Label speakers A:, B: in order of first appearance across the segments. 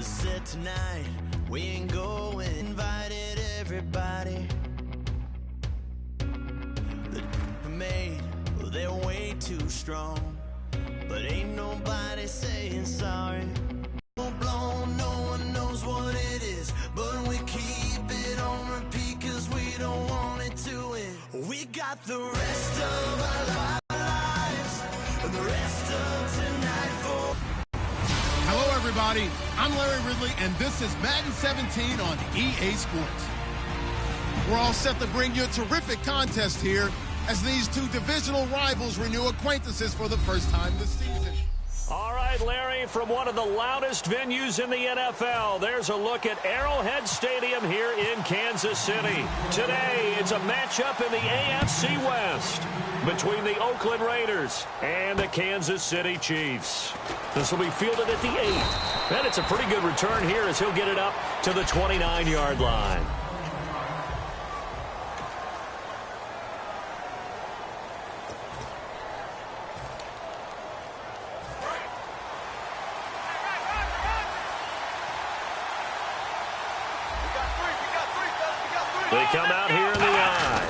A: Said tonight we ain't going. Invited everybody. The made, well, they're way too strong, but ain't nobody saying sorry. Blown, no one knows what it is, but we keep it on repeat 'cause we don't want it to end. We got the rest of our lives and the rest of tonight for.
B: Hello, everybody. I'm Larry Ridley, and this is Madden 17 on EA Sports. We're all set to bring you a terrific contest here as these two divisional rivals renew acquaintances for the first time this season.
C: All right, Larry, from one of the loudest venues in the NFL, there's a look at Arrowhead Stadium here in Kansas City. Today, it's a matchup in the AFC West between the Oakland Raiders and the Kansas City Chiefs. This will be fielded at the 8. And it's a pretty good return here as he'll get it up to the 29-yard line. They come out here in the I.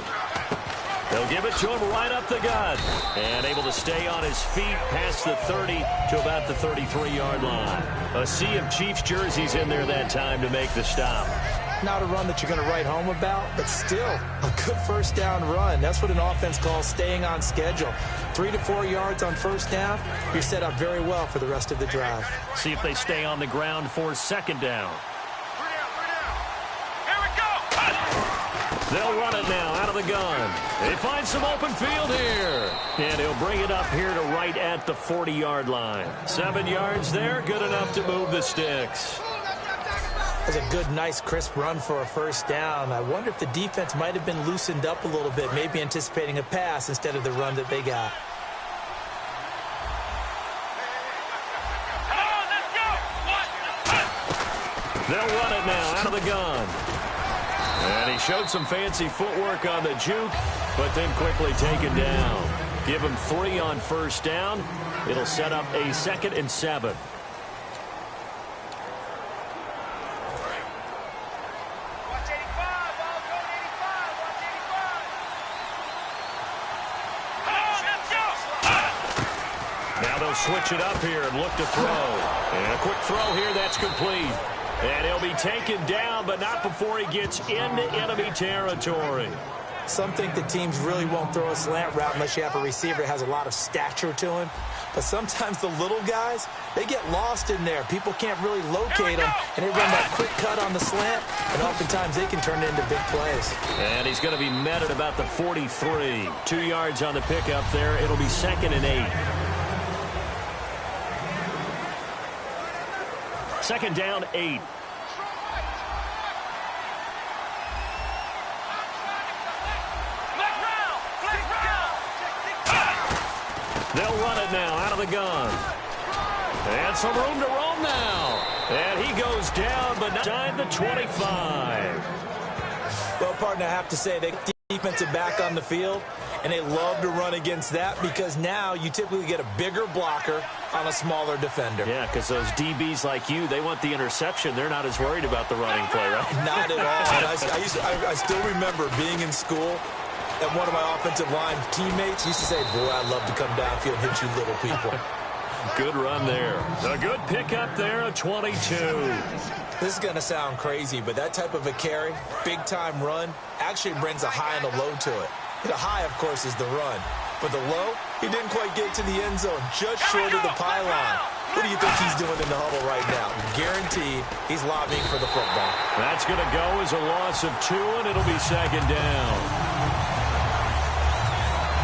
C: They'll give it to him right up the gut. And able to stay on his feet past the 30 to about the 33-yard line. A sea of Chiefs jerseys in there that time to make the stop.
D: Not a run that you're going to write home about, but still a good first down run. That's what an offense calls staying on schedule. 3 to 4 yards on first down, you're set up very well for the rest of the drive.
C: See if they stay on the ground for second down. They'll run it now out of the gun. They find some open field here. And he'll bring it up here to right at the 40-yard line. 7 yards there, good enough to move the sticks.
D: That's a good, nice, crisp run for a first down. I wonder if the defense might have been loosened up a little bit, maybe anticipating a pass instead of the run that they got.
C: They'll run it now out of the gun. And he showed some fancy footwork on the juke, but then quickly taken down. Give him 3 on first down. It'll set up a 2nd and 7. Now they'll switch it up here and look to throw. And a quick throw here, that's complete. And he'll be taken down, but not before he gets into enemy territory.
D: Some think the teams really won't throw a slant route unless you have a receiver that has a lot of stature to him. But sometimes the little guys, they get lost in there. People can't really locate them, and they run that quick cut on the slant, and oftentimes they can turn it into big plays. And
C: he's going to be met at about the 43. 2 yards on the pickup there. It'll be 2nd and 8. 2nd down, 8. They'll run it now out of the gun. And some room to roam now. And he goes down, but not inside the 25.
D: Well, partner, I have to say, they defensive back on the field, and they love to run against that because now you typically get a bigger blocker on a smaller defender.
C: Yeah, because those DBs like you, they want the interception. They're not as worried about the running play, right?
D: Not at all. I still remember being in school, and one of my offensive line teammates used to say, boy, I'd love to come downfield and hit you little people.
C: Good run there. A good pickup there, a 22.
D: This is going to sound crazy, but that type of a carry, big-time run, actually brings a high and a low to it. The high, of course, is the run. But the low, he didn't quite get to the end zone, just short of the pylon. What do you think he's doing in the huddle right now? Guaranteed he's lobbying for the football.
C: That's going to go as a loss of 2, and it'll be 2nd down.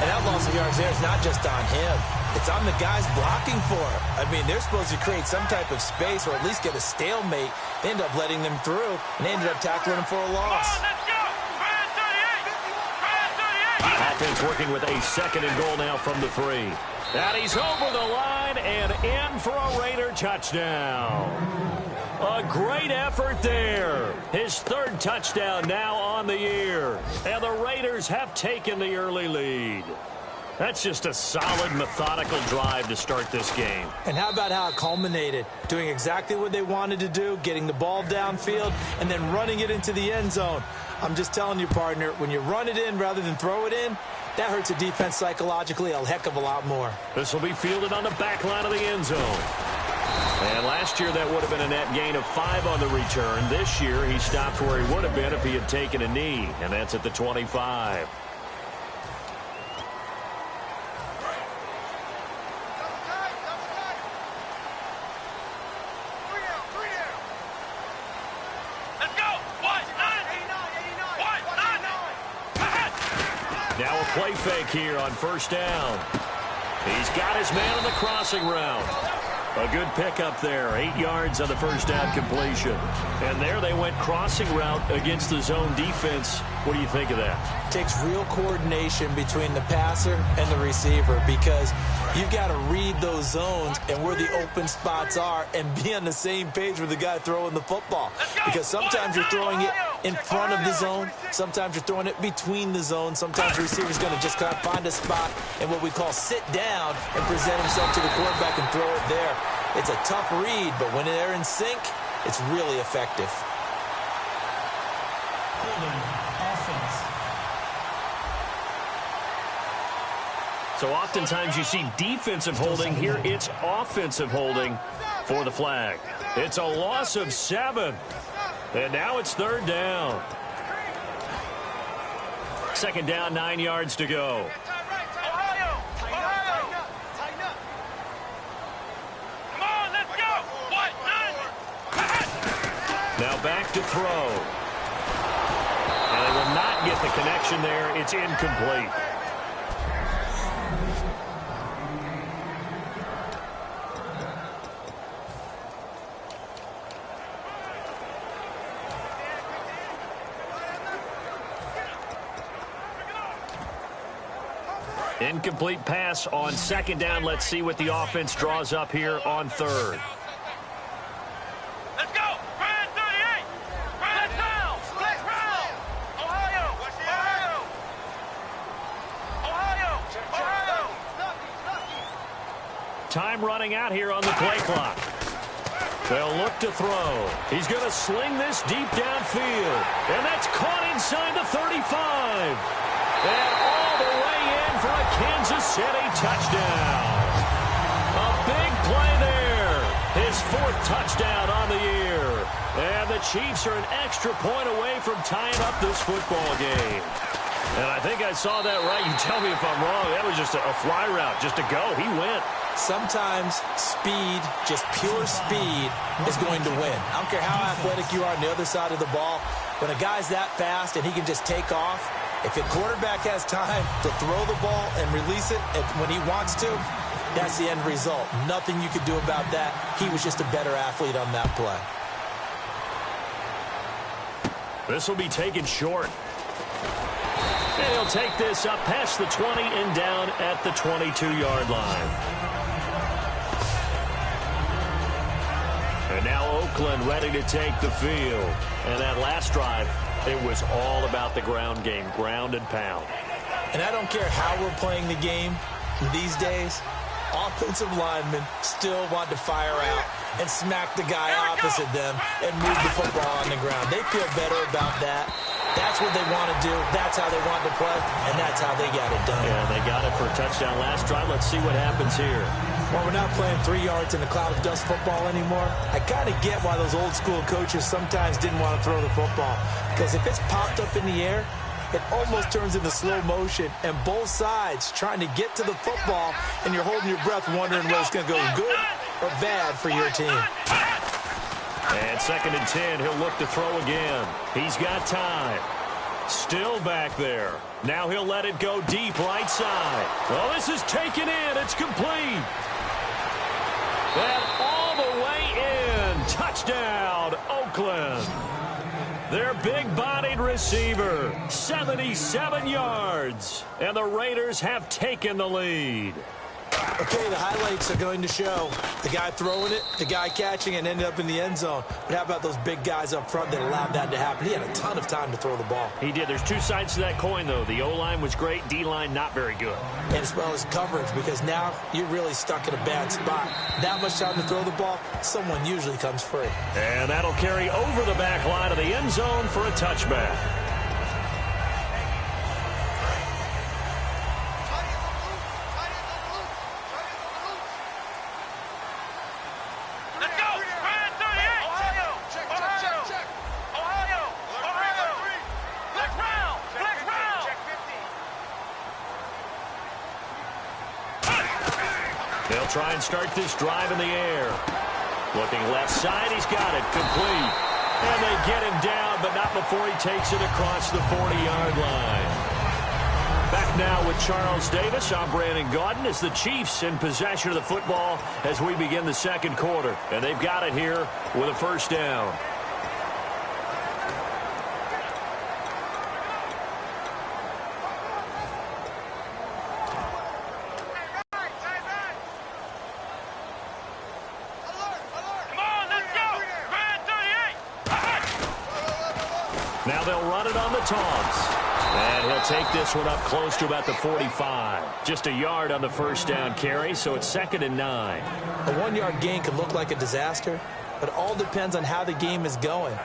D: And that loss of yards there is not just on him. It's on the guys blocking for it. I mean, they're supposed to create some type of space or at least get a stalemate. They end up letting them through, and they ended up tackling him for a loss.
C: Offense working with a 2nd and goal now from the 3. And he's over the line and in for a Raider touchdown. A great effort there. His 3rd touchdown now on the year. And the Raiders have taken the early lead. That's just a solid, methodical drive to start this game.
D: And how about how it culminated? Doing exactly what they wanted to do, getting the ball downfield, and then running it into the end zone. I'm just telling you, partner, when you run it in rather than throw it in, that hurts a defense psychologically a heck of a lot more.
C: This will be fielded on the back line of the end zone. And last year, that would have been a net gain of 5 on the return. This year, he stopped where he would have been if he had taken a knee, and that's at the 25. Now a play fake here on first down. He's got his man on the crossing route. A good pickup there. 8 yards on the first down completion. And there they went crossing route against the zone defense. What do you think of that?
D: Takes real coordination between the passer and the receiver because you've got to read those zones and where the open spots are and be on the same page with the guy throwing the football. Because sometimes you're throwing it in front of the zone. Sometimes you're throwing it between the zones. Sometimes the receiver's going to just kind of find a spot and what we call sit down and present himself to the quarterback and throw it there. It's a tough read, but when they're in sync, it's really effective.
C: So oftentimes you see defensive holding. Here it's offensive holding for the flag. It's a loss of 7. And now it's third down. Second down, 9 yards to go. Now back to throw. And they will not get the connection there. It's incomplete. Incomplete pass on second down. Let's see what the offense draws up here on third.
E: Let's go! Brand 38! Brand down! Split round! Ohio!
C: Time running out here on the play clock. They'll look to throw. He's going to sling this deep downfield. And that's caught inside the 35. And all the way in for a Kansas City touchdown. A big play there. His 4th touchdown on the year. And the Chiefs are an extra point away from tying up this football game. And I think I saw that right. You tell me if I'm wrong. That was just a fly route, just to go. He went.
D: Sometimes speed, just pure speed, is going to win. I don't care how athletic you are on the other side of the ball. When a guy's that fast and he can just take off, if a quarterback has time to throw the ball and release it when he wants to, that's the end result. Nothing you could do about that. He was just a better athlete on that play.
C: This will be taken short. And he'll take this up past the 20 and down at the 22-yard line. And now Oakland ready to take the field. And that last drive, it was all about the ground game, ground and pound.
D: And I don't care how we're playing the game these days, offensive linemen still want to fire out and smack the guy opposite them and move the football on the ground. They feel better about that. That's what they want to do. That's how they want to play, and that's how they got it done.
C: Yeah, they got it for a touchdown last drive. Let's see what happens here.
D: Well, we're not playing 3 yards in a cloud of dust football anymore. I kind of get why those old-school coaches sometimes didn't want to throw the football, because if it's popped up in the air, it almost turns into slow motion, and both sides trying to get to the football, and you're holding your breath wondering whether it's going to go good or bad for your team.
C: And 2nd and 10, he'll look to throw again. He's got time. Still back there. Now he'll let it go deep right side. Oh, this is taken in. It's complete. And all the way in. Touchdown, Oakland. Their big-bodied receiver, 77 yards. And the Raiders have taken the lead.
D: Okay, the highlights are going to show the guy throwing it, the guy catching it, and ended up in the end zone. But how about those big guys up front that allowed that to happen? He had a ton of time to throw the ball.
C: He did. There's two sides to that coin, though. The O-line was great, D-line not very good.
D: And as well as coverage, because now you're really stuck in a bad spot. That much time to throw the ball, someone usually comes free.
C: And that'll carry over the back line of the end zone for a touchback. They'll try and start this drive in the air. Looking left side, he's got it, complete. And they get him down, but not before he takes it across the 40-yard line. Back now with Charles Davis. I'm Brandon Gaudin as the Chiefs in possession of the football as we begin the second quarter. And they've got it here with a first down. Now they'll run it on the toss. And he'll take this one up close to about the 45. Just a yard on the first down carry, so it's 2nd and 9.
D: A 1-yard gain could look like a disaster, but it all depends on how the game is going.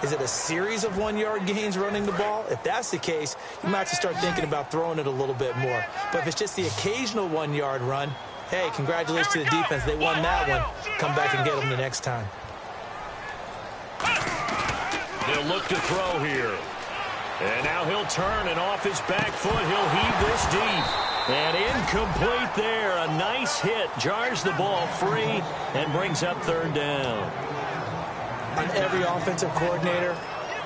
D: Is it a series of 1-yard gains running the ball? If that's the case, you might have to start thinking about throwing it a little bit more. But if it's just the occasional 1-yard run, hey, congratulations to the defense. They won that one. Come back and get them the next time.
C: They'll look to throw here. And now he'll turn, and off his back foot, he'll heave this deep. And incomplete there. A nice hit. Jars the ball free and brings up 3rd down.
D: On every offensive coordinator,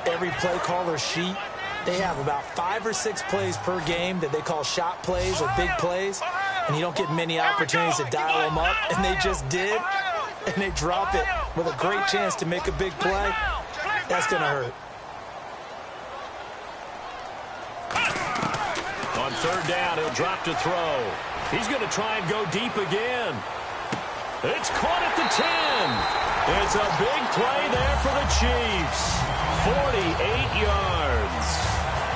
D: every play caller sheet, they have about 5 or 6 plays per game that they call shot plays or big plays. And you don't get many opportunities to dial them up. And they just did. And they drop it with a great chance to make a big play. That's going to hurt.
C: On 3rd down, he'll drop to throw. He's going to try and go deep again. It's caught at the 10. It's a big play there for the Chiefs. 48 yards.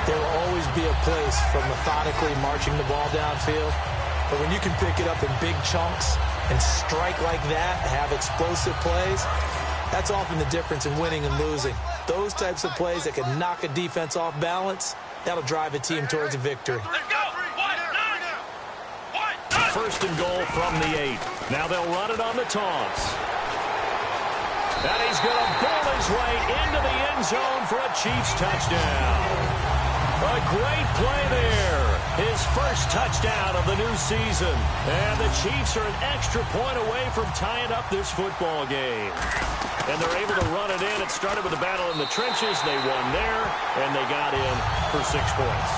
D: There will always be a place for methodically marching the ball downfield. But when you can pick it up in big chunks and strike like that, have explosive plays, that's often the difference in winning and losing. Those types of plays that can knock a defense off balance, that'll drive a team towards a victory.
C: First and goal from the 8. Now they'll run it on the toss. And he's going to bowl his way into the end zone for a Chiefs touchdown. A great play there. His first touchdown of the new season. And the Chiefs are an extra point away from tying up this football game. And they're able to run it in. It started with a battle in the trenches. They won there, and they got in for 6 points.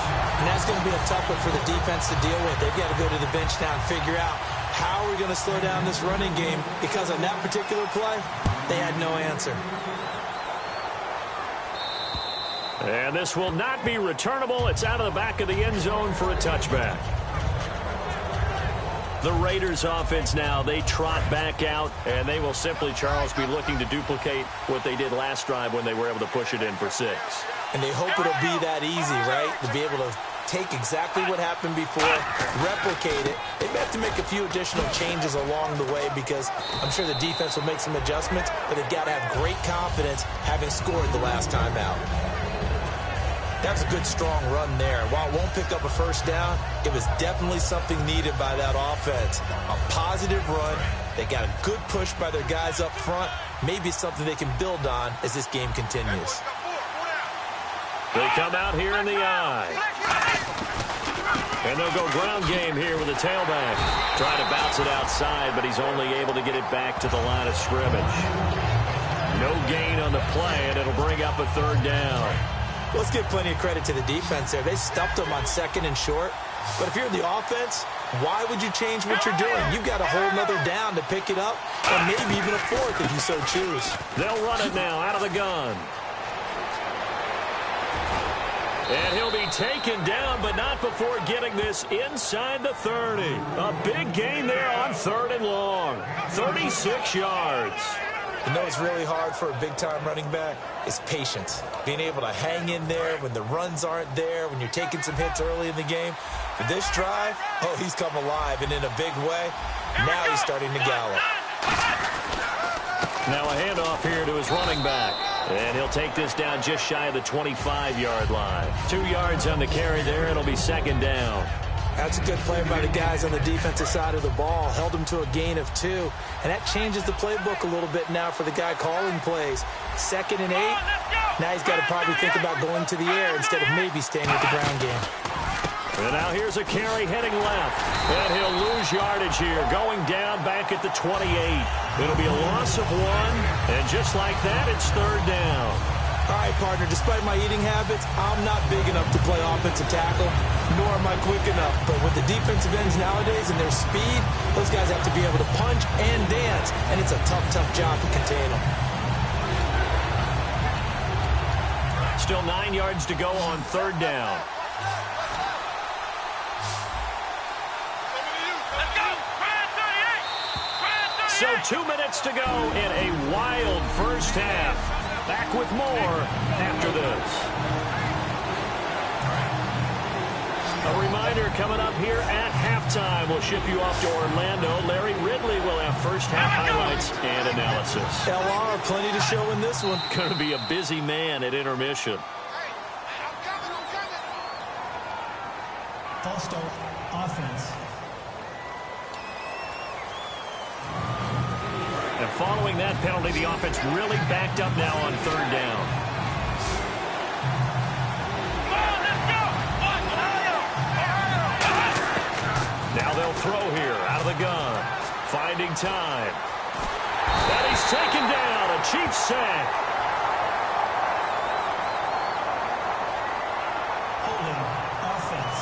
D: And that's going to be a tough one for the defense to deal with. They've got to go to the bench now and figure out how are we going to slow down this running game, because on that particular play, they had no answer.
C: And this will not be returnable. It's out of the back of the end zone for a touchback. The Raiders offense now, they trot back out, and they will simply, Charles, be looking to duplicate what they did last drive when they were able to push it in for 6.
D: And they hope it'll be that easy, right? To be able to take exactly what happened before, replicate it. They may have to make a few additional changes along the way, because I'm sure the defense will make some adjustments, but they've got to have great confidence having scored the last time out. That's a good, strong run there. While it won't pick up a first down, it was definitely something needed by that offense. A positive run. They got a good push by their guys up front. Maybe something they can build on as this game continues.
C: They come out here in the eye. And they'll go ground game here with the tailback. Try to bounce it outside, but he's only able to get it back to the line of scrimmage. No gain on the play, and it'll bring up a 3rd down.
D: Let's give plenty of credit to the defense there. They stuffed them on 2nd and short. But if you're the offense, why would you change what you're doing? You've got a whole nother down to pick it up, and maybe even a 4th if you so choose.
C: They'll run it now out of the gun. And he'll be taken down, but not before getting this inside the 30. A big gain there on 3rd and long. 36 yards.
D: You know what's really hard for a big-time running back? Is patience. Being able to hang in there when the runs aren't there, when you're taking some hits early in the game. For this drive, oh, he's come alive, and in a big way. Now he's starting to gallop.
C: Now a handoff here to his running back. And he'll take this down just shy of the 25-yard line. 2 yards on the carry there. It'll be 2nd down.
D: That's a good play by the guys on the defensive side of the ball. Held him to a gain of 2. And that changes the playbook a little bit now for the guy calling plays. 2nd and 8. Now he's got to probably think about going to the air instead of maybe staying with the ground game.
C: And now here's a carry heading left. And he'll lose yardage here, going down back at the 28. It'll be a loss of 1. And just like that, it's 3rd down.
D: All right, partner, despite my eating habits, I'm not big enough to play offensive tackle, nor am I quick enough. But with the defensive ends nowadays and their speed, those guys have to be able to punch and dance, and it's a tough, tough job to contain them.
C: Still 9 yards to go on 3rd down. So 2 minutes to go in a wild first half. Back with more after this. A reminder coming up here at halftime. We'll ship you off to Orlando. Larry Ridley will have first half highlights and analysis.
D: LR, plenty to show in this one.
C: Going to be a busy man at intermission.
F: False start, offense.
C: And following that penalty, the offense really backed up now on 3rd down. Now they'll throw here out of the gun. Finding time. And he's taken down. A Chiefs sack.
F: Holding, offense.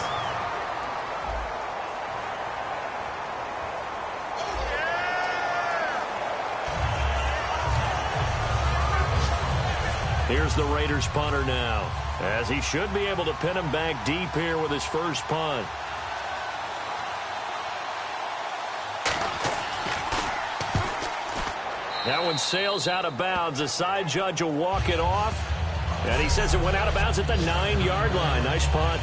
C: Here's the Raiders punter now, as he should be able to pin him back deep here with his first punt. That one sails out of bounds. The side judge will walk it off, and he says it went out of bounds at the 9-yard line. Nice punt.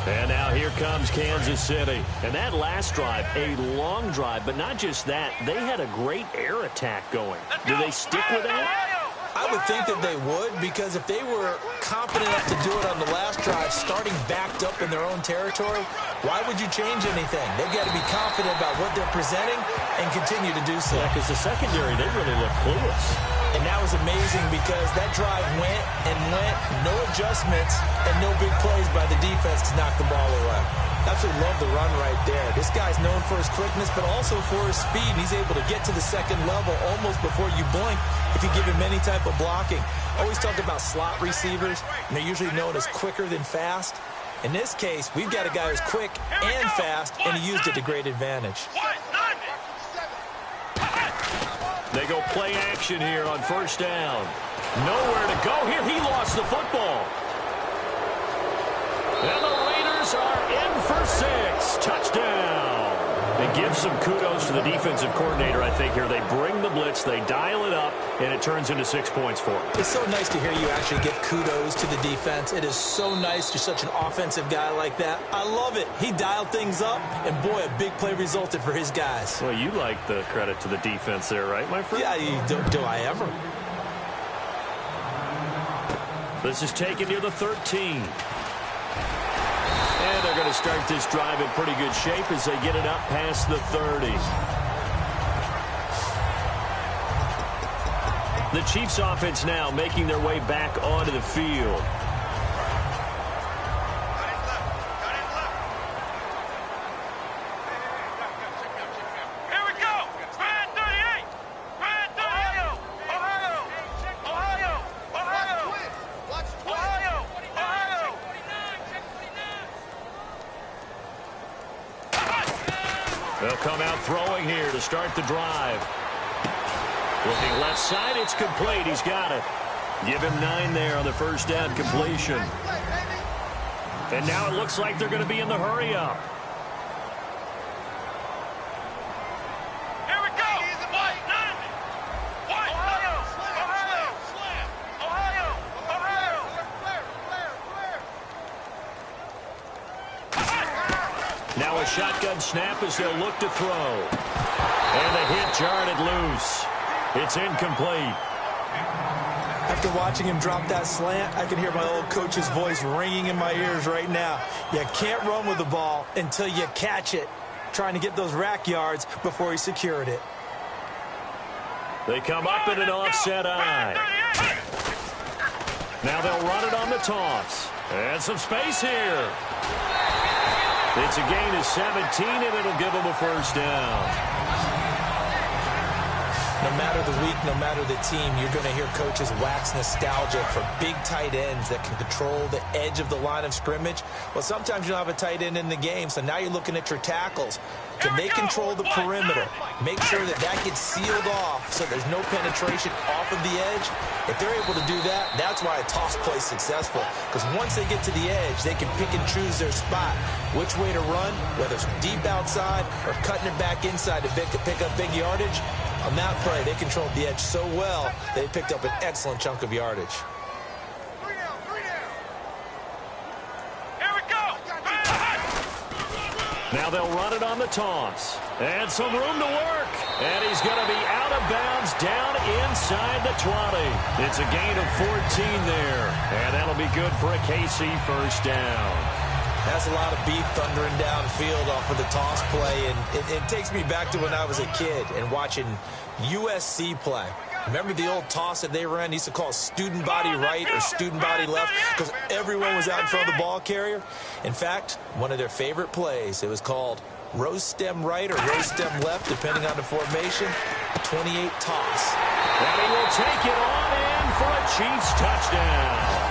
C: And now here comes Kansas City. And that last drive, a long drive, but not just that. They had a great air attack going. Do they stick with that?
D: I would think that they would, because if they were confident enough to do it on the last drive, starting backed up in their own territory, why would you change anything? They've got to be confident about what they're presenting and continue to do so.
C: Yeah, because the secondary, they really look clueless.
D: And that was amazing because that drive went and went, no adjustments, and no big plays by the defense to knock the ball away. Absolutely love the run right there. This guy's known for his quickness, but also for his speed. And he's able to get to the second level almost before you blink if you give him any type of blocking. Always talk about slot receivers, and they're usually known as quicker than fast. In this case, we've got a guy who's quick and fast, and he used it to great advantage.
C: They go play action here on first down. Nowhere to go here. He lost the football. And the Raiders are in for 6. Touchdown. And give some kudos to the defensive coordinator, I think, here. They bring the blitz, they dial it up, and it turns into 6 points for them.
D: It's so nice to hear you actually give kudos to the defense. It is so nice. You're such an offensive guy like that. I love it. He dialed things up, and boy, a big play resulted for his guys.
C: Well, you like the credit to the defense there, right, my friend?
D: Yeah, do I ever?
C: This is taken near the 13. And they're going to start this drive in pretty good shape as they get it up past the 30. The Chiefs offense now making their way back onto the field.
E: Here we go. Brad 38. Brad 38. Ohio. Ohio. Ohio. Ohio. Ohio.
C: They'll come out throwing here to start the drive. Looking left side, it's complete. He's got it. Give him 9 there on the first down completion. And now it looks like they're going to be in the hurry-up.
E: Here we go. White, Ohio, Ohio, Ohio, Ohio.
C: Now a shotgun snap as they'll look to throw. And the hit jarred it loose. It's incomplete.
D: After watching him drop that slant, I can hear my old coach's voice ringing in my ears right now. You can't run with the ball until you catch it. Trying to get those rack yards before he secured it.
C: They come up in an offset eye. Now they'll run it on the toss. And some space here. It's a gain of 17, and it'll give them a first down.
D: No matter the week, no matter the team, you're going to hear coaches wax nostalgia for big tight ends that can control the edge of the line of scrimmage. Well, sometimes you don't have a tight end in the game, so now you're looking at your tackles. Can they control the perimeter? Make sure that that gets sealed off so there's no penetration off of the edge. If they're able to do that, that's why a toss play is successful. Because once they get to the edge, they can pick and choose their spot, which way to run, whether it's deep outside or cutting it back inside to pick up big yardage. On that play, they controlled the edge so well, they picked up an excellent chunk of yardage.
E: Here we go.
C: Now they'll run it on the toss. And some room to work. And he's going to be out of bounds down inside the 20. It's a gain of 14 there. And that'll be good for a KC first down.
D: That's a lot of beef thundering downfield off of the toss play, and it takes me back to when I was a kid and watching USC play. Remember the old toss that they ran? They used to call student body right or student body left because everyone was out in front of the ball carrier. In fact, one of their favorite plays, it was called rose stem right or rose stem left, depending on the formation, 28 toss.
C: And he will take it on in for a Chiefs touchdown.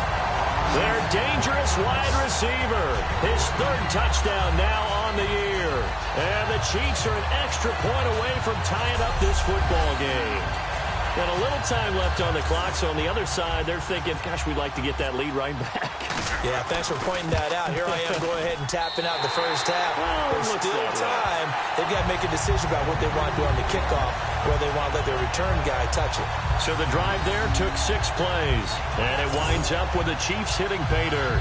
C: Their dangerous wide receiver. His 3rd touchdown now on the year. And the Chiefs are an extra point away from tying up this football game. And a little time left on the clock, so on the other side, they're thinking, gosh, we'd like to get that lead right back.
D: Yeah, thanks for pointing that out. Here I am, go ahead and tapping out the first half.
C: Well,
D: There's still time. They've got to make a decision about what they want to do on the kickoff, whether they want to let their return guy touch it.
C: So the drive there took 6 plays, and it winds up with the Chiefs hitting pay dirt.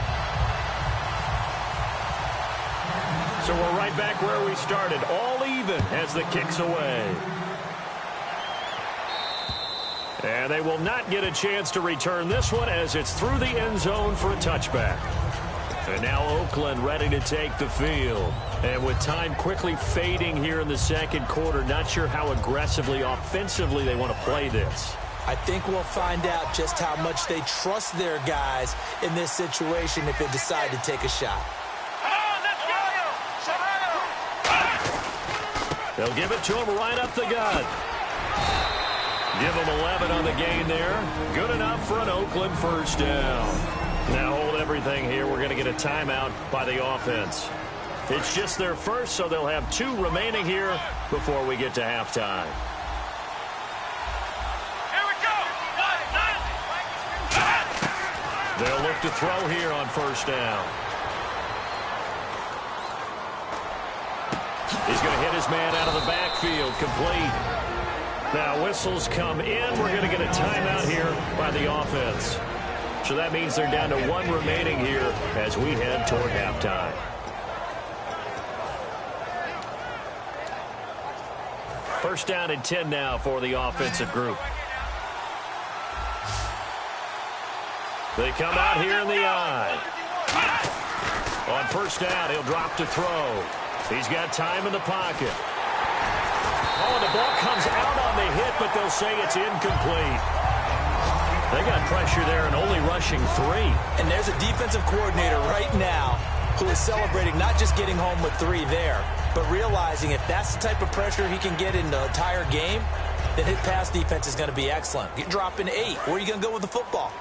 C: So we're right back where we started, all even as the kick's away. And they will not get a chance to return this one as it's through the end zone for a touchback. And now Oakland ready to take the field. And with time quickly fading here in the second quarter, not sure how aggressively, offensively they want to play this.
D: I think we'll find out just how much they trust their guys in this situation if they decide to take a shot.
C: They'll give it to him right up the gut. Give him 11 on the gain there. Good enough for an Oakland first down. Now hold everything here. We're going to get a timeout by the offense. It's just their first, so they'll have 2 remaining here before we get to halftime.
E: Here we go.
C: They'll look to throw here on first down. He's going to hit his man out of the backfield, complete. Now whistles come in. We're going to get a timeout here by the offense. So that means they're down to 1 remaining here as we head toward halftime. First down and 10 now for the offensive group. They come out here in the eye. On first down, he'll drop to throw. He's got time in the pocket. Oh, the ball comes out on the hit, but they'll say it's incomplete. They got pressure there and only rushing 3.
D: And there's a defensive coordinator right now who is celebrating not just getting home with 3 there, but realizing if that's the type of pressure he can get in the entire game, then his pass defense is going to be excellent. You're dropping 8. Where are you going to go with the football?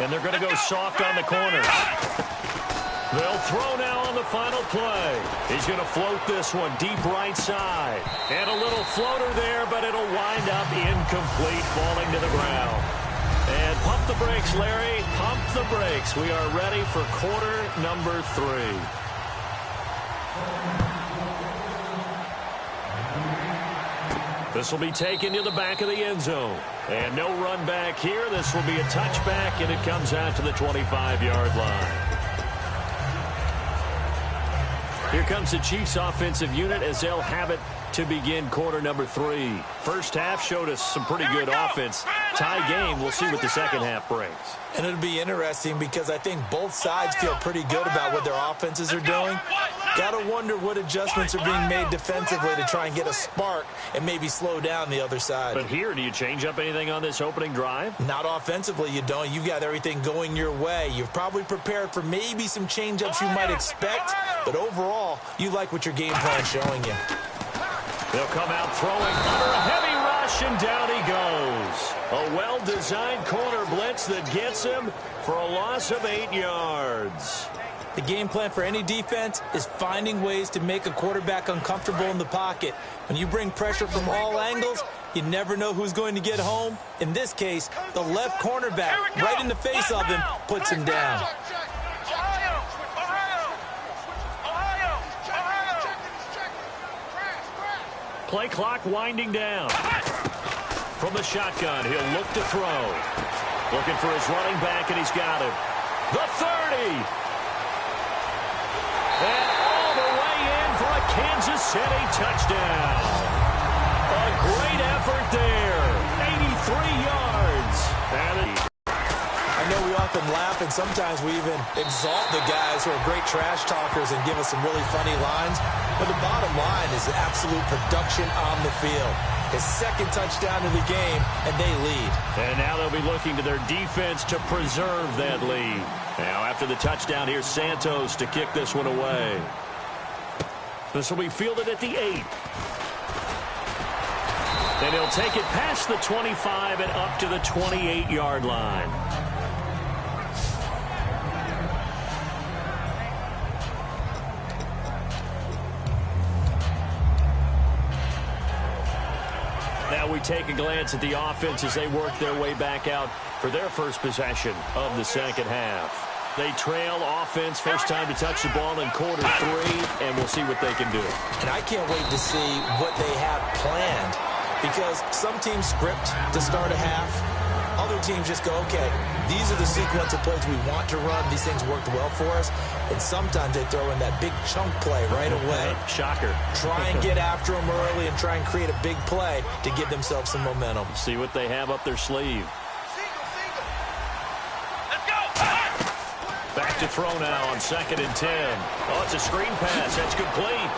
C: And they're going to go soft on the corner. They'll throw now on the final play. He's going to float this one deep right side. And a little floater there, but it'll wind up incomplete, falling to the ground. And pump the brakes, Larry. Pump the brakes. We are ready for quarter number 3. This will be taken to the back of the end zone. And no run back here. This will be a touchback, and it comes out to the 25-yard line. Here comes the Chiefs offensive unit as they'll have it to begin quarter number 3. First half showed us some pretty good offense. Tie game. We'll see what the second half brings.
D: And it'll be interesting because I think both sides feel pretty good about what their offenses are doing. Got to wonder what adjustments are being made defensively to try and get a spark and maybe slow down the other side.
C: But here, do you change up anything on this opening drive?
D: Not offensively, you don't. You've got everything going your way. You've probably prepared for maybe some change-ups you might expect, but overall, you like what your game plan's showing you.
C: They'll come out throwing under a heavy rush, and down he goes. A well-designed corner blitz that gets him for a loss of 8 yards.
D: The game plan for any defense is finding ways to make a quarterback uncomfortable in the pocket. When you bring pressure from all angles, you never know who's going to get home. In this case, the left cornerback, right in the face of him, puts him down.
C: Play clock winding down. From the shotgun, he'll look to throw. Looking for his running back, and he's got him. The 30. And all the way in for a Kansas City touchdown. A great effort there. 83 yards.
D: I know we often laugh, and sometimes we even exalt the guys who are great trash talkers and give us some really funny lines. But the bottom line is absolute production on the field. His second touchdown of the game, and they lead.
C: And now they'll be looking to their defense to preserve that lead. Now after the touchdown, here's Santos to kick this one away. This will be fielded at the 8. And he'll take it past the 25 and up to the 28-yard line. Now we take a glance at the offense as they work their way back out for their first possession of the second half. They trail offense, first time to touch the ball in quarter 3, and we'll see what they can do.
D: And I can't wait to see what they have planned, because some teams script to start a half. Other teams just go, okay, these are the sequence of plays we want to run. These things worked well for us. And sometimes they throw in that big chunk play right away.
C: Shocker.
D: Try and get after them early and try and create a big play to give themselves some momentum.
C: See what they have up their sleeve.
E: Let's go.
C: Back to throw now on 2nd and 10. Oh, it's a screen pass. That's complete.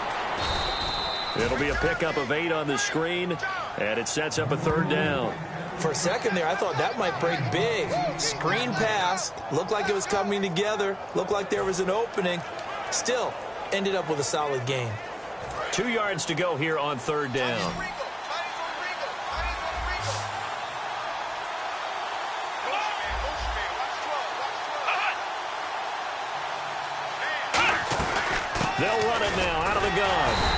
C: It'll be a pickup of 8 on the screen, and it sets up a 3rd down.
D: For a second there, I thought that might break big. Screen pass. Looked like it was coming together. Looked like there was an opening. Still, ended up with a solid game.
C: 2 yards to go here on 3rd down. They'll run it now out of the gun.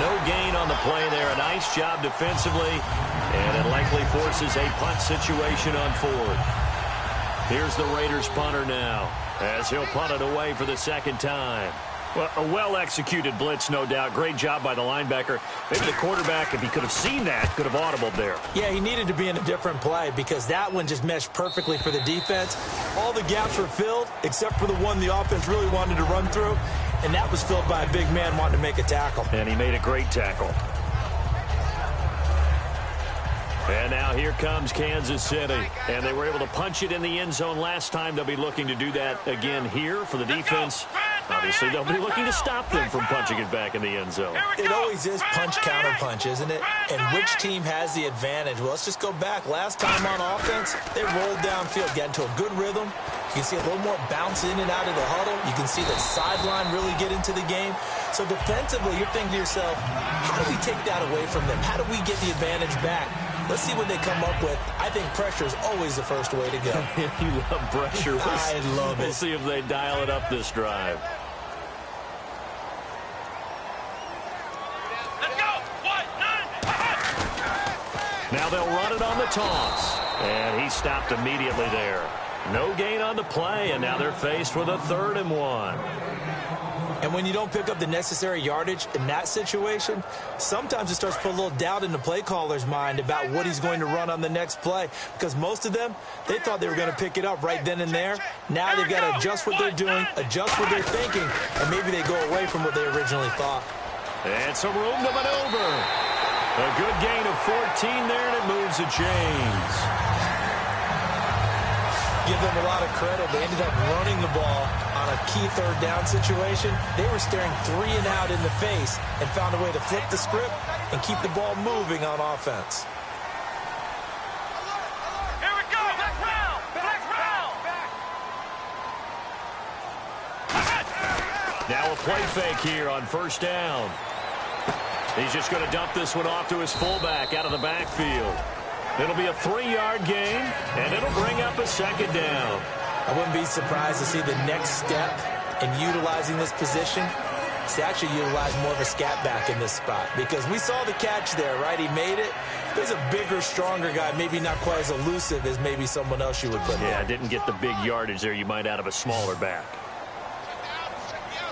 C: No gain on the play there. A nice job defensively, and it likely forces a punt situation on 4th. Here's the Raiders punter now as he'll punt it away for the 2nd time. Well, a well-executed blitz, no doubt. Great job by the linebacker. Maybe the quarterback, if he could have seen that, could have audibled there.
D: Yeah, he needed to be in a different play because that one just meshed perfectly for the defense. All the gaps were filled except for the one the offense really wanted to run through, and that was filled by a big man wanting to make a tackle.
C: And he made a great tackle. And now here comes Kansas City. And they were able to punch it in the end zone last time. They'll be looking to do that again here for the defense. Obviously, they'll be looking to stop them from punching it back in the end zone.
D: It always is punch-counter-punch, isn't it? And which team has the advantage? Well, let's just go back. Last time on offense, they rolled downfield, got into a good rhythm. You can see a little more bounce in and out of the huddle. You can see the sideline really get into the game. So defensively, you're thinking to yourself, how do we take that away from them? How do we get the advantage back? Let's see what they come up with. I think pressure is always the first way to go.
C: You love pressure.
D: I love it.
C: We'll see if they dial it up this drive.
E: Let's go. 1, 9.
C: Now they'll run it on the toss. And he stopped immediately there. No gain on the play, and now they're faced with a 3rd and 1.
D: And when you don't pick up the necessary yardage in that situation, sometimes it starts to put a little doubt in the play caller's mind about what he's going to run on the next play. Because most of them, they thought they were going to pick it up right then and there. Now they've got to adjust what they're doing, adjust what they're thinking, and maybe they go away from what they originally thought.
C: And some room to maneuver. A good gain of 14 there, and it moves the chains.
D: Give them a lot of credit. They ended up running the ball on a key 3rd down situation. They were staring 3 and out in the face and found a way to flip the script and keep the ball moving on offense.
E: Here we go. Flex round. Flex round.
C: Now a play fake here on 1st down. He's just going to dump this one off to his fullback out of the backfield. It'll be a 3-yard gain, and it'll bring up a 2nd down.
D: I wouldn't be surprised to see the next step in utilizing this position. To actually utilize more of a scat back in this spot. Because we saw the catch there, right? He made it. There's a bigger, stronger guy, maybe not quite as elusive as maybe someone else you would put there.
C: Yeah, didn't get the big yardage there you might out of a smaller back.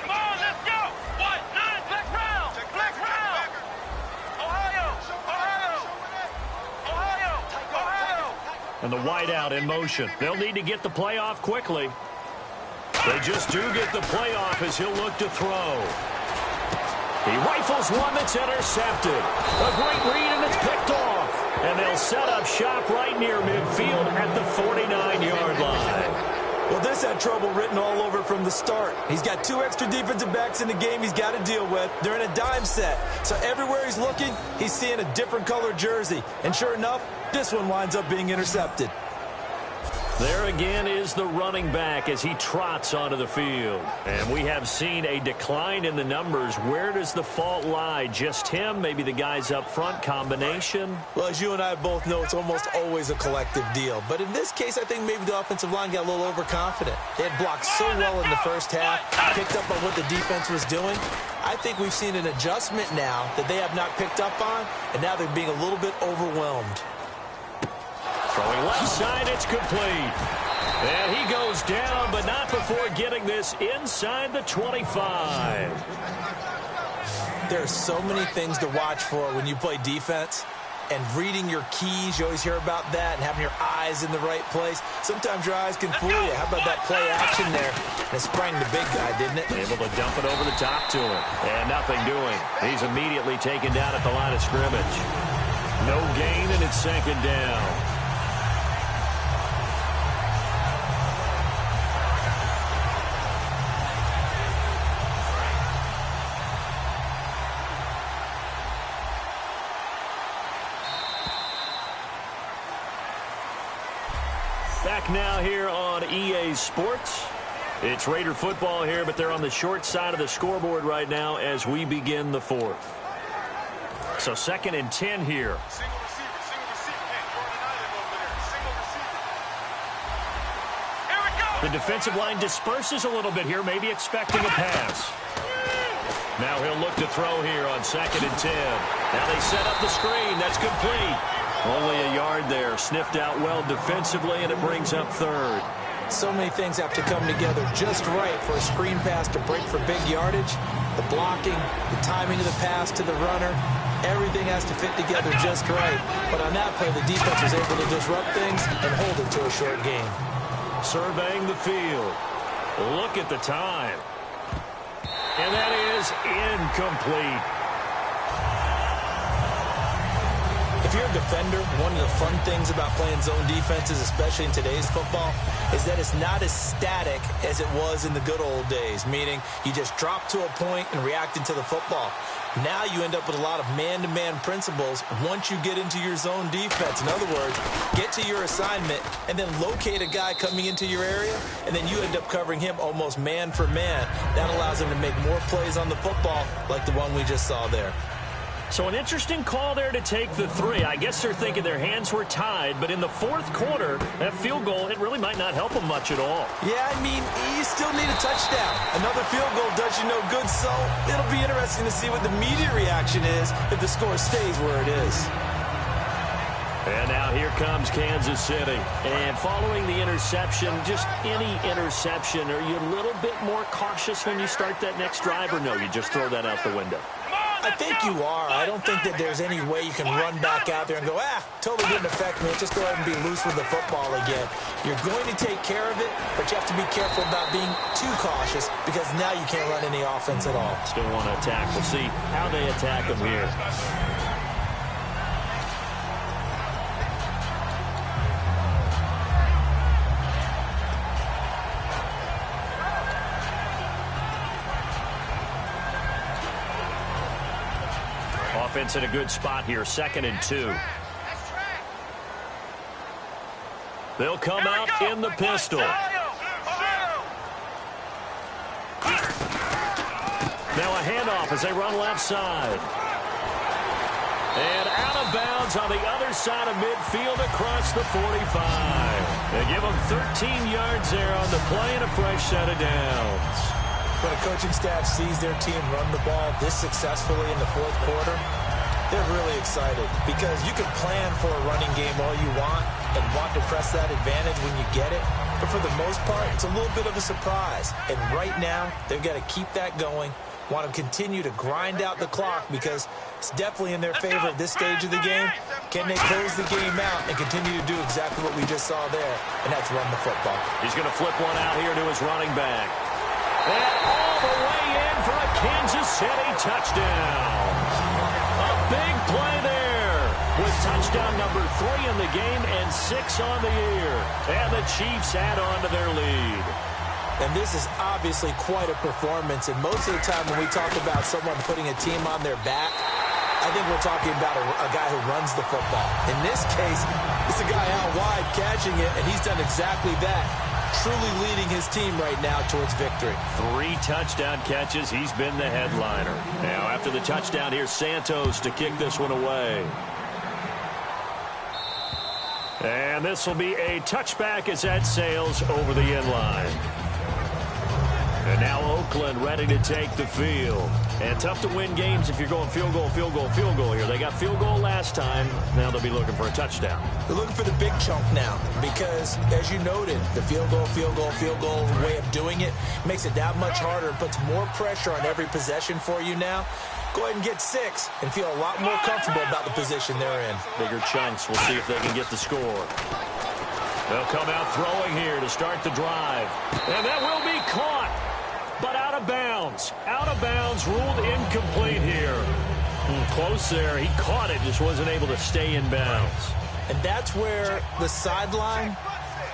E: Come on, let's go. 1, 9. Flex round. Flex round. Ohio.
C: And the wideout in motion. They'll need to get the play off quickly. They just do get the play off as he'll look to throw. He rifles one that's intercepted. A great read, and it's picked off. And they'll set up shop right near midfield at the 49-yard line.
D: Well, this had trouble written all over from the start. He's got 2 extra defensive backs in the game he's got to deal with. They're in a dime set. So everywhere he's looking, he's seeing a different colored jersey. And sure enough, this one winds up being intercepted.
C: There again is the running back as he trots onto the field. And we have seen a decline in the numbers. Where does the fault lie? Just him? Maybe the guys up front? Combination?
D: Well, as you and I both know, it's almost always a collective deal. But in this case, I think maybe the offensive line got a little overconfident. They had blocked so well in the first half, picked up on what the defense was doing. I think we've seen an adjustment now that they have not picked up on, and now they're being a little bit overwhelmed.
C: Throwing left side, it's complete. And he goes down, but not before getting this inside the 25.
D: There are so many things to watch for when you play defense. And reading your keys, you always hear about that, and having your eyes in the right place. Sometimes your eyes can fool you. How about that play action there? And it sprang the big guy, didn't it?
C: Able to dump it over the top to him. And nothing doing. He's immediately taken down at the line of scrimmage. No gain, and it's 2nd down. Back now here on EA Sports. It's Raider football here, but they're on the short side of the scoreboard right now as we begin the 4th. So 2nd and 10 here.
E: Single receiver. Hey, you're on an island over there. Single receiver. Here we go.
C: The defensive line disperses a little bit here, maybe expecting a pass. Now he'll look to throw here on 2nd and 10. Now they set up the screen. That's complete. Only a yard there. Sniffed out well defensively, and it brings up 3rd.
D: So many things have to come together just right for a screen pass to break for big yardage. The blocking, the timing of the pass to the runner, everything has to fit together just right. But on that play, the defense was able to disrupt things and hold it to a short game.
C: Surveying the field. Look at the time. And that is incomplete.
D: If you're a defender, one of the fun things about playing zone defenses, especially in today's football, is that it's not as static as it was in the good old days, meaning you just drop to a point and react into the football. Now you end up with a lot of man-to-man principles once you get into your zone defense. In other words, get to your assignment and then locate a guy coming into your area, and then you end up covering him almost man for man. That allows him to make more plays on the football like the one we just saw there.
C: So an interesting call there to take the 3. I guess they're thinking their hands were tied, but in the fourth quarter, that field goal, it really might not help them much at all.
D: Yeah, I mean, you still need a touchdown. Another field goal does you no good, so it'll be interesting to see what the media reaction is if the score stays where it is.
C: And now here comes Kansas City. And following the interception, just any interception, are you a little bit more cautious when you start that next drive, or no, you just throw that out the window?
D: I think you are. I don't think that there's any way you can run back out there and go, totally didn't affect me. Just go ahead and be loose with the football again. You're going to take care of it, but you have to be careful about being too cautious because now you can't run any offense at all.
C: Still want to attack. We'll see how they attack them here. Offense in a good spot here, 2nd and 2. They'll come out in the pistol. Now a handoff as they run left side. And out of bounds on the other side of midfield across the 45. They give them 13 yards there on the play and a fresh set of downs.
D: When a coaching staff sees their team run the ball this successfully in the fourth quarter, they're really excited because you can plan for a running game all you want and want to press that advantage when you get it. But for the most part, it's a little bit of a surprise. And right now, they've got to keep that going, want to continue to grind out the clock because it's definitely in their favor at this stage of the game. Can they close the game out and continue to do exactly what we just saw there? And that's run the football.
C: He's going to flip one out here to his running back. And all the way in for a Kansas City touchdown. A big play there with touchdown number 3 in the game and 6 on the year. And the Chiefs add on to their lead.
D: And this is obviously quite a performance. And most of the time when we talk about someone putting a team on their back, I think we're talking about a guy who runs the football. In this case, it's a guy out wide catching it, and he's done exactly that. Truly leading his team right now towards victory.
C: 3 touchdown catches. He's been the headliner. Now, after the touchdown, here's Santos to kick this one away. And this will be a touchback as that sails over the end line. And now Oakland ready to take the field. And tough to win games if you're going field goal, field goal, field goal here. They got field goal last time. Now they'll be looking for a touchdown.
D: They're looking for the big chunk now because, as you noted, the field goal, field goal, field goal way of doing it makes it that much harder and puts more pressure on every possession for you now. Go ahead and get 6 and feel a lot more comfortable about the position they're in.
C: Bigger chunks. We'll see if they can get the score. They'll come out throwing here to start the drive. And that will be caught. But out of bounds. Out of bounds, ruled incomplete here. Close there. He caught it, just wasn't able to stay in bounds.
D: And that's where the sideline,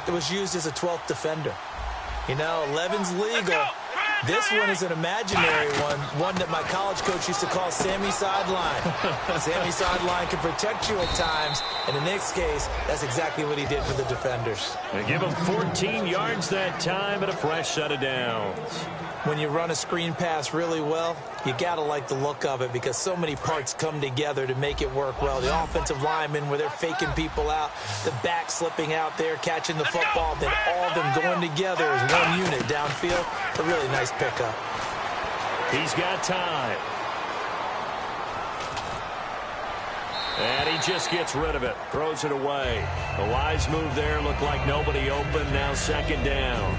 D: it was used as a 12th defender. You know, 11's legal. This one is an imaginary one that my college coach used to call Sammy Sideline. Sammy Sideline can protect you at times, and in this case, that's exactly what he did for the defenders.
C: They give him 14 yards that time and a fresh set of downs.
D: When you run a screen pass really well, you got to like the look of it because so many parts come together to make it work well. The offensive linemen where they're faking people out, the back slipping out there, catching the football, then all of them going together as one unit downfield. A really nice pickup.
C: He's got time. And he just gets rid of it, throws it away. A wise move there, looked like nobody open, now 2nd down.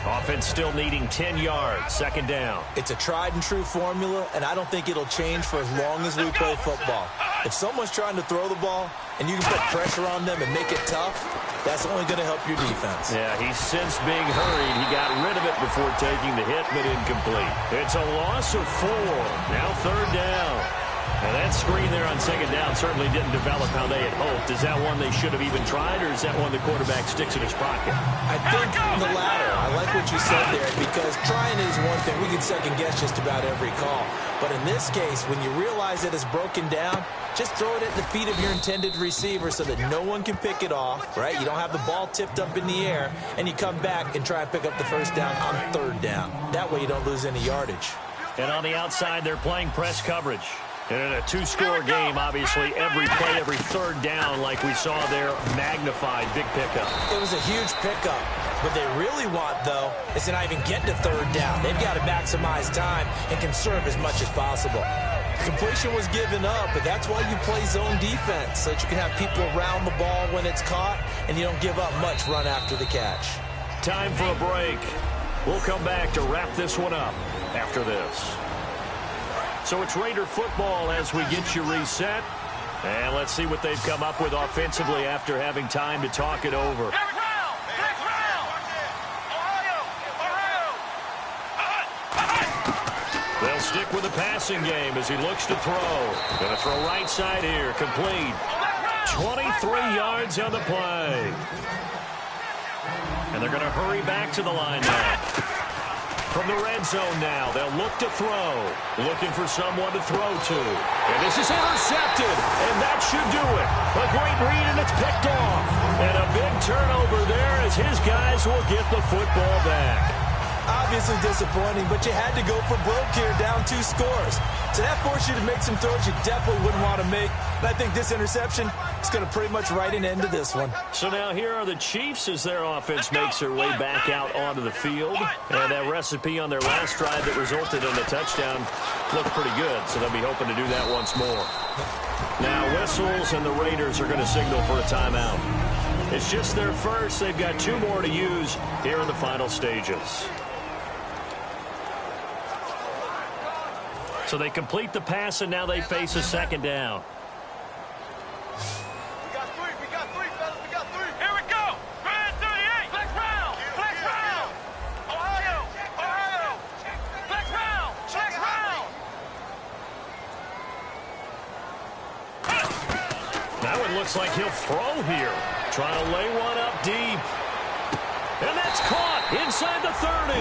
C: Offense still needing 10 yards, 2nd down.
D: It's a tried and true formula, and I don't think it'll change for as long as we play football. If someone's trying to throw the ball and you can put pressure on them and make it tough, that's only going to help your defense.
C: Yeah, he's since being hurried. He got rid of it before taking the hit, but incomplete. It's a loss of 4. Now 3rd down. Now that screen there on 2nd down certainly didn't develop how they had hoped. Is that one they should have even tried, or is that one the quarterback sticks in his pocket?
D: I think the latter. I like what you said there because trying is one thing. We can second guess just about every call. But in this case, when you realize that it's broken down, just throw it at the feet of your intended receiver so that no one can pick it off, right? You don't have the ball tipped up in the air, and you come back and try and pick up the 1st down on 3rd down. That way you don't lose any yardage.
C: And on the outside, they're playing press coverage. And in a two-score game, obviously, every play, every third down, like we saw there, magnified. Big pickup.
D: It was a huge pickup. What they really want, though, is to not even get to third down. They've got to maximize time and conserve as much as possible. Completion was given up, but that's why you play zone defense, so that you can have people around the ball when it's caught, and you don't give up much run after the catch.
C: Time for a break. We'll come back to wrap this one up after this. So it's Raider football as we get you reset. And let's see what they've come up with offensively after having time to talk it over. They'll stick with the passing game as he looks to throw. Going to throw right side here. Complete. 23 yards on the play. And they're going to hurry back to the line now. From the red zone now, they'll look to throw. Looking for someone to throw to. And this is intercepted. And that should do it. A great read, and it's picked off. And a big turnover there as his guys will get the football back.
D: Obviously disappointing, but you had to go for broke here, down 2 scores. So that forced you to make some throws you definitely wouldn't want to make. And I think this interception is going to pretty much write an end to this one.
C: So now here are the Chiefs as their offense makes their way back out onto the field. And that recipe on their last drive that resulted in a touchdown looked pretty good, so they'll be hoping to do that once more. Now whistles, and the Raiders are going to signal for a timeout. It's just their first. They've got 2 more to use here in the final stages. So they complete the pass, and now they face a second down.
E: We got 3, fellas, we got 3. Here we go. Grand 38. Flex round. Ohio. Flex round.
C: That one looks like he'll throw here. Trying to lay one up deep. And that's caught inside the 30.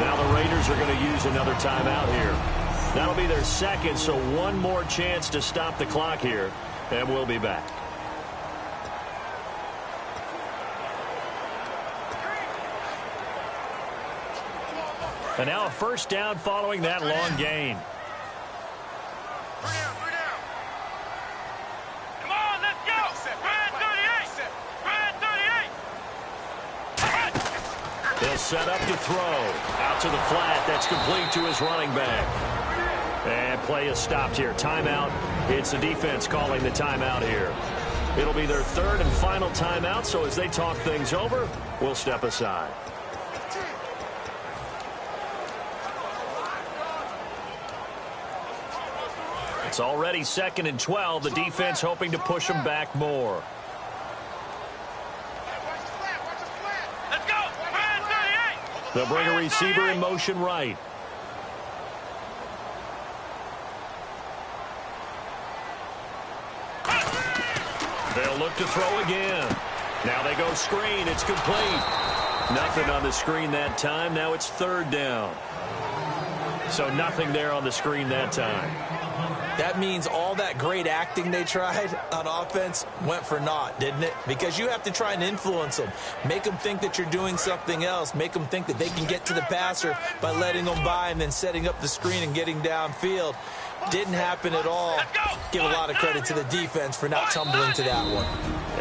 C: Now the Raiders are going to use another timeout here. That'll be their second, so one more chance to stop the clock here, and we'll be back. And now a first down following that long gain.
E: Come on, let's go. Grand 38.
C: They'll set up to throw. Out to the flat. That's complete to his running back. And play is stopped here. Timeout. It's the defense calling the timeout here. It'll be their third and final timeout, so as they talk things over, we'll step aside. It's already 2nd and 12. The defense hoping to push them back more.
E: Let's go. Grand 38.
C: They'll bring a receiver in motion right. They'll look to throw again. Now they go screen. It's complete. Nothing on the screen that time. Now it's 3rd down. So nothing there on the screen that time.
D: That means all that great acting they tried on offense went for naught, didn't it? Because you have to try and influence them. Make them think that you're doing something else. Make them think that they can get to the passer by letting them by and then setting up the screen and getting downfield. Didn't happen at all. Give a lot of credit to the defense for not tumbling to that one.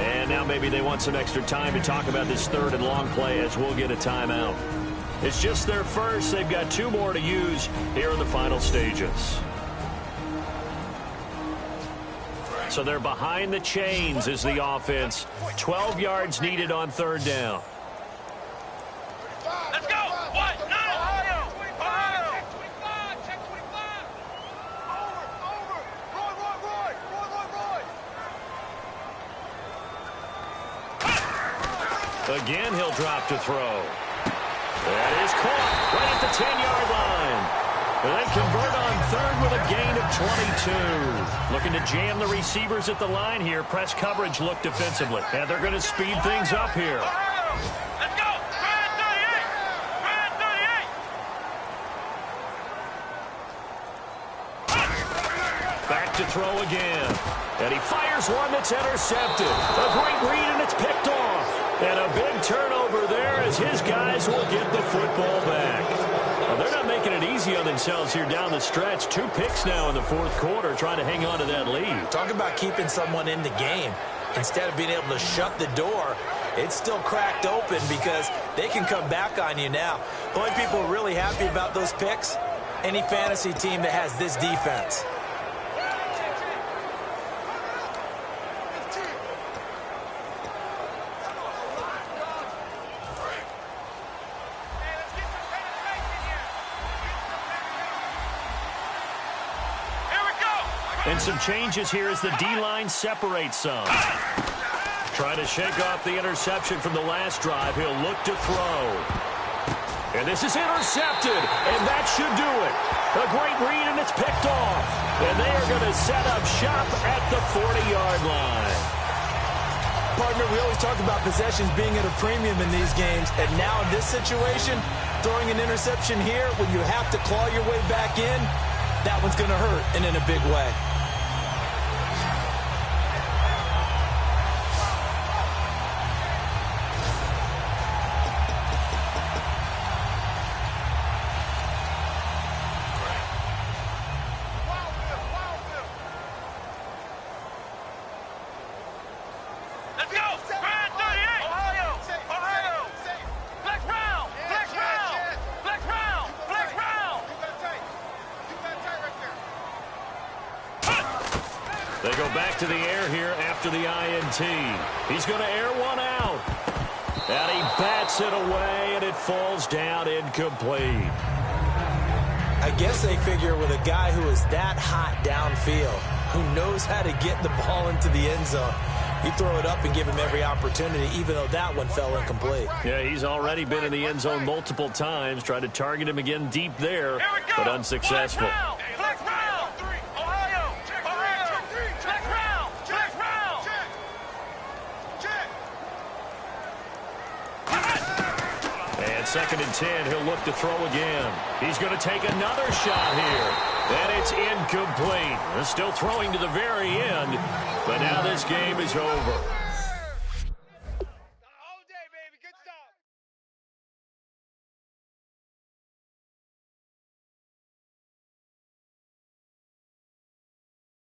C: And now maybe they want some extra time to talk about this 3rd and long play as we'll get a timeout. It's just their first. They've got 2 more to use here in the final stages. So they're behind the chains as the offense. 12 yards needed on 3rd down.
E: Let's go. What? Ohio. Check 25. Roy.
C: Again, he'll drop to throw. That is caught right at the 10-yard line. And they convert on 3rd with a gain of 22. Looking to jam the receivers at the line here. Press coverage look defensively. And they're going to speed things up here.
E: Let's go. Grand 38.
C: Back to throw again. And he fires one that's intercepted. A great read, and it's picked off. And a big turnover there as his guys will get the football back. Well, they're not making it easy easy on themselves here down the stretch. 2 picks now in the fourth quarter, trying to hang on to that lead.
D: Talk about keeping someone in the game. Instead of being able to shut the door, it's still cracked open because they can come back on you now. The only people really happy about those picks, any fantasy team that has this defense.
C: And some changes here as the D-line separates some. Trying to shake off the interception from the last drive. He'll look to throw. And this is intercepted, and that should do it. A great read, and it's picked off. And they are going to set up shop at the 40-yard line.
D: Partner, we always talk about possessions being at a premium in these games, and now in this situation, throwing an interception here when you have to claw your way back in, that one's going to hurt, and in a big way.
C: They go back to the air here after the INT. He's going to air one out. And he bats it away, and it falls down incomplete.
D: I guess they figure with a guy who is that hot downfield, who knows how to get the ball into the end zone, you throw it up and give him every opportunity, even though that one fell incomplete.
C: Yeah, he's already been in the end zone multiple times, tried to target him again deep there, but unsuccessful. Second and 10, he'll look to throw again. He's going to take another shot here. And it's incomplete. They're still throwing to the very end, but now this game is over.